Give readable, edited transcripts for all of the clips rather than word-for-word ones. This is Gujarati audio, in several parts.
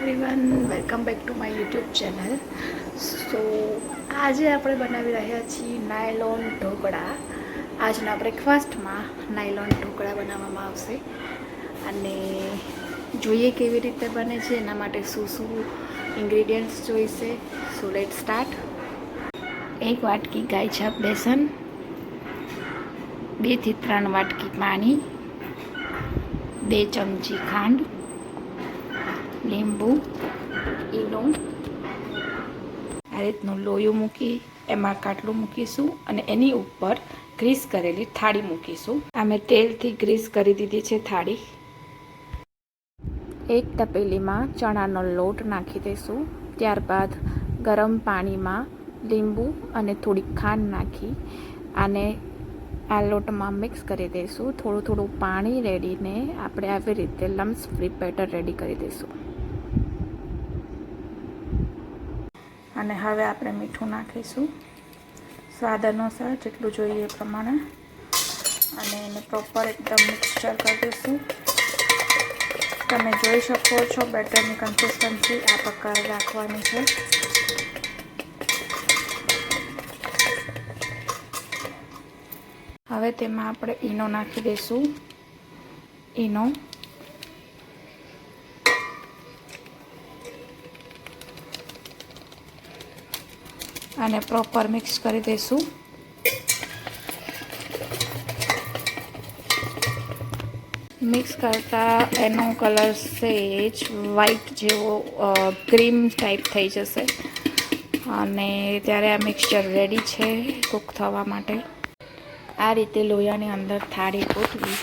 Everyone, welcome back to my YouTube channel. So આજે આપણે બનાવી રહ્યા છીએ નાયલોન ઢોકળા. આજના બ્રેકફાસ્ટમાં નાયલોન ઢોકળા બનાવવામાં આવશે અને જોઈએ કેવી રીતે બને છે, એના માટે શું શું ઇન્ગ્રીડિયન્ટ્સ જોઈશે. So let start. 1 વાટકી ગાય છાપ બેસન, 2 થી 3 વાટકી પાણી, 2 ચમચી ખાંડ, લીંબુ, ઈનો. આ રીતનું લોયું મૂકી એમાં કાટલું મૂકીશું અને એની ઉપર ગ્રીસ કરેલી થાળી મૂકીશું. અમે તેલથી ગ્રીસ કરી દીધી છે થાળી. એક તપેલીમાં ચણાનો લોટ નાખી દઈશું. ત્યારબાદ ગરમ પાણીમાં લીંબુ અને થોડી ખાંડ નાખી આને આ લોટમાં મિક્સ કરી દઈશું. થોડું થોડું પાણી રેડીને આપણે આવી રીતે લમ્સ ફ્રી બેટર રેડી કરી દઈશું. અને હવે આપણે મીઠું નાખીશું સ્વાદ અનુસાર, જેટલું જોઈએ એ પ્રમાણે, અને એને પ્રોપર એકદમ મિક્સચર કરી દઈશું. તમે જોઈ શકો છો બેટરની કન્સિસ્ટન્સી આ પ્રકારે રાખવાની છે. હવે તેમાં આપણે ઈનો નાખી દઈશું. ઈનો અને પ્રોપર મિક્સ કરી દઈશું. મિક્સ કરતાં એનો કલર સેજ વ્હાઈટ જેવો ક્રીમ ટાઈપ થઈ જશે અને ત્યારે આ મિક્સચર રેડી છે કૂક થવા માટે. આ રીતે લોયાની અંદર થાળી ગોઠવી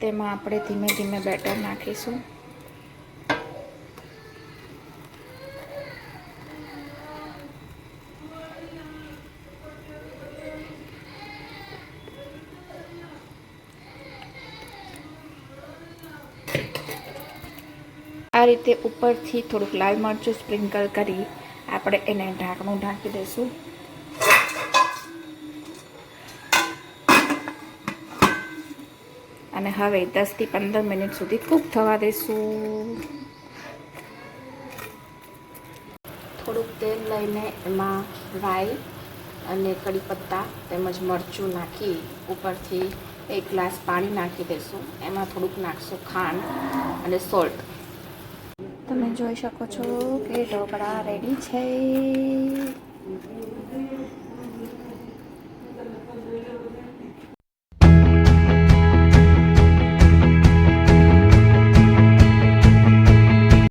તેમાં આપણે ધીમે ધીમે બેટર નાખીશું. આ રીતે ઉપરથી થોડુંક લાલ મરચું સ્પ્રિંકલ કરી આપણે એને ઢાંકણું ઢાંકી દઈશું. અને હવે 10 થી 15 મિનિટ સુધી કૂક થવા દઈશું. થોડુંક તેલ લઈને એમાં રાઈ અને કડી પત્તા તેમજ મરચું નાખી ઉપરથી 1 ગ્લાસ પાણી નાખી દઈશું. એમાં થોડુંક નાખશું ખાંડ અને સોલ્ટ. તમે જોઈ શકો છો કે ઢોકળા રેડી છે.